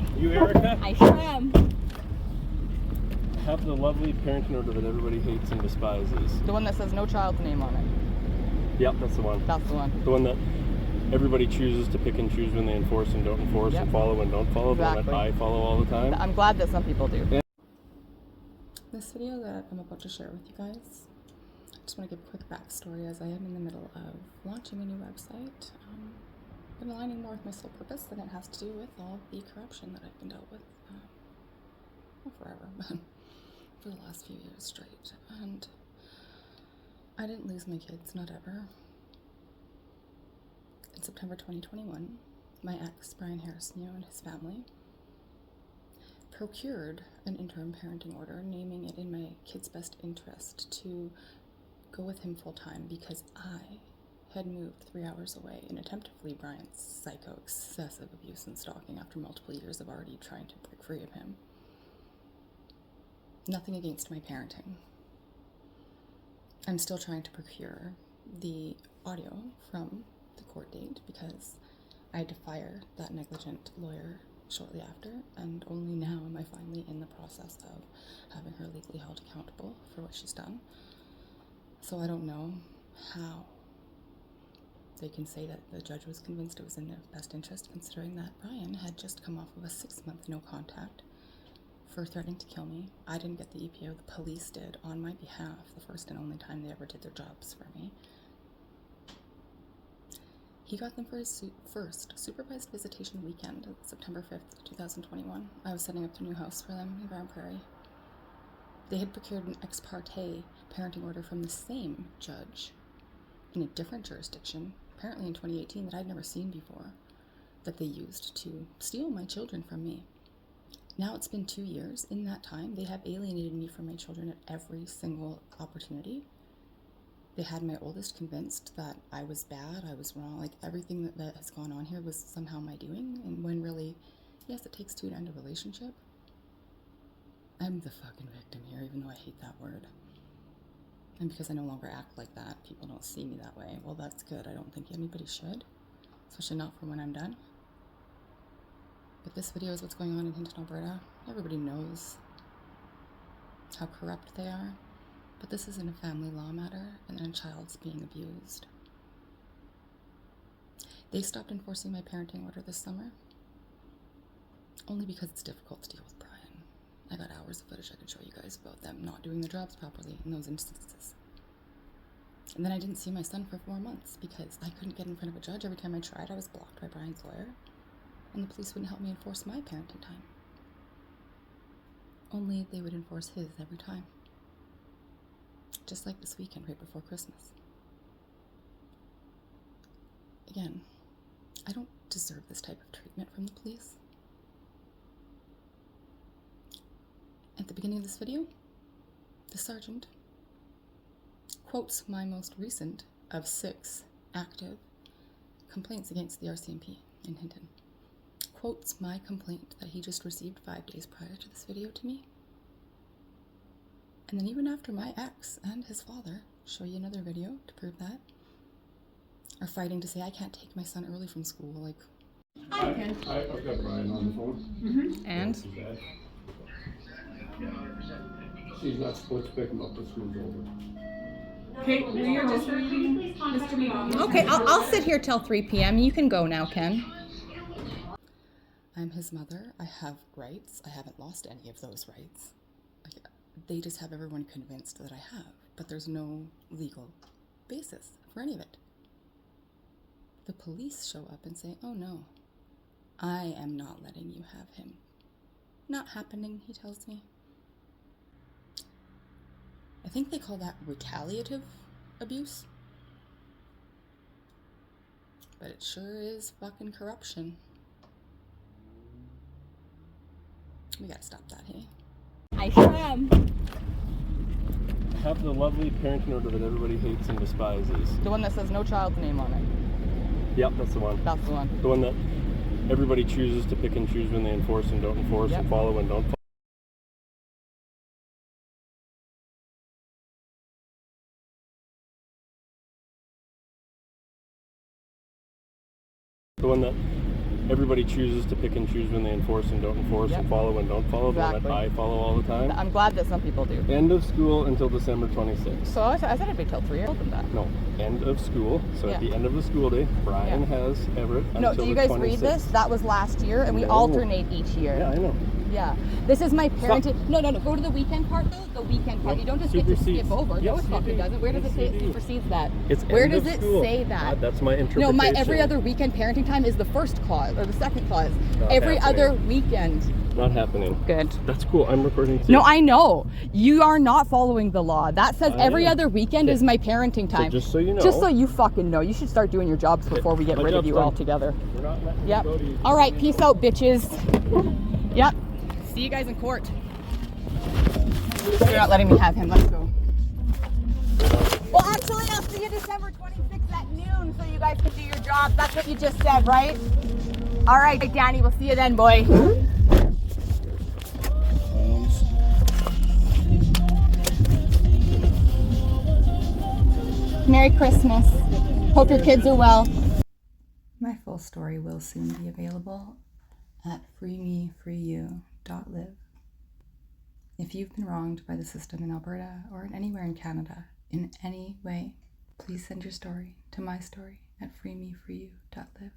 I? You, Erica? I sure am. Have the lovely parenting order that everybody hates and despises. The one that says no child's name on it. Yep, that's the one. That's the one. The one that everybody chooses to pick and choose when they enforce and don't enforce, and follow and don't follow, Exactly. The one that I follow all the time. I'm glad that some people do. Yeah. This video that I'm about to share with you guys, I just want to give a quick backstory as I am in the middle of launching a new website. Been aligning more with my sole purpose, and it has to do with all the corruption that I've been dealt with, not forever, but for the last few years straight. And I didn't lose my kids, not ever. In September 2021, my ex, Brian Harrison, and his family procured an interim parenting order, naming it in my kid's best interest to go with him full time because I had moved 3 hours away in attempt to flee Brian's psycho excessive abuse and stalking after multiple years of already trying to break free of him. Nothing against my parenting. I'm still trying to procure the audio from the court date because I had to fire that negligent lawyer shortly after, and only now am I finally in the process of having her legally held accountable for what she's done. So I don't know how they can say that the judge was convinced it was in their best interest, considering that Brian had just come off of a 6-month no contact for threatening to kill me. I didn't get the EPO, the police did on my behalf, the first and only time they ever did their jobs for me. He got them for his first supervised visitation weekend, September 5th, 2021. I was setting up the new house for them in Grand Prairie. They had procured an ex parte parenting order from the same judge in a different jurisdiction, apparently in 2018, that I'd never seen before, that they used to steal my children from me. Now it's been 2 years. In that time, they have alienated me from my children at every single opportunity. They had my oldest convinced that I was bad, I was wrong, like everything that has gone on here was somehow my doing, and when really, yes, it takes two to end a relationship. I'm the fucking victim here, even though I hate that word. And because I no longer act like that, people don't see me that way. Well, that's good. I don't think anybody should, especially not for when I'm done. But this video is what's going on in Hinton, Alberta. Everybody knows how corrupt they are. But this isn't a family law matter, and a child's being abused. They stopped enforcing my parenting order this summer, only because it's difficult to deal with Brian. I got hours of footage I could show you guys about them not doing their jobs properly in those instances. And then I didn't see my son for 4 months because I couldn't get in front of a judge. Every time I tried, I was blocked by Brian's lawyer, and the police wouldn't help me enforce my parenting time. Only they would enforce his every time. Just like this weekend right before Christmas. Again, I don't deserve this type of treatment from the police. At the beginning of this video, the sergeant quotes my most recent of 6 active complaints against the RCMP in Hinton. Quotes my complaint that he just received 5 days prior to this video to me. And then even after my ex and his father, show you another video to prove that, are fighting to say I can't take my son early from school, like... I can. I've got Brian on the phone. And? She's not supposed to pick him up, the school's over. Okay, we are just reading Mr. Mead. Okay, I'll sit here till 3 p.m. You can go now, Ken. I'm his mother. I have rights. I haven't lost any of those rights. They just have everyone convinced that I have, but there's no legal basis for any of it. The police show up and say, oh no, I am not letting you have him. Not happening, he tells me. I think they call that retaliative abuse. But it sure is fucking corruption. We gotta stop that, hey? I sure am. Have the lovely parenting order that everybody hates and despises. The one that says no child's name on it. Yep, that's the one. That's the one. The one that everybody chooses to pick and choose when they enforce and don't enforce, and follow and don't follow. The one that everybody chooses to pick and choose when they enforce and don't enforce, Yep. and follow and don't follow, Exactly. but I follow all the time. I'm glad that some people do. End of school until December 26th. So I said it'd be till 3 years older than that. No, end of school. So Yeah. at the end of the school day, Brian Yeah. has Everett No, until do you the guys 26th. read this? That was last year, and we No. alternate each year. Yeah, I know. Yeah. This is my parenting. No. Go to the weekend part, though. The weekend part. Nope. You don't just get to Supersedes. skip over. Yes, no, it you fucking do. doesn't. Where does Yes, it say you it do. supersedes that? It's Where end does of it school. say that? God, that's my interpretation. No, my every other weekend parenting time is the first clause or the second clause. Not Every happening. other weekend. Not happening. Good. That's cool. I'm recording too. No, I know. You are not following the law. That says I every am. other weekend Okay. is my parenting time. So just so you know. Just so you fucking know. You should start doing your jobs before we get My rid of job's you done. altogether. We're not letting Yep. you go to you. All right, peace out, bitches. Yep. See you guys in court. You're not letting me have him. Let's go. Well, actually, I'll see you December 26th at noon so you guys can do your jobs. That's what you just said, right? All right, Danny. We'll see you then, boy. Merry Christmas. Hope your kids are well. My full story will soon be available at freemefreeyou.live. If you've been wronged by the system in Alberta or anywhere in Canada in any way, please send your story to my story at freemefreeyou.live.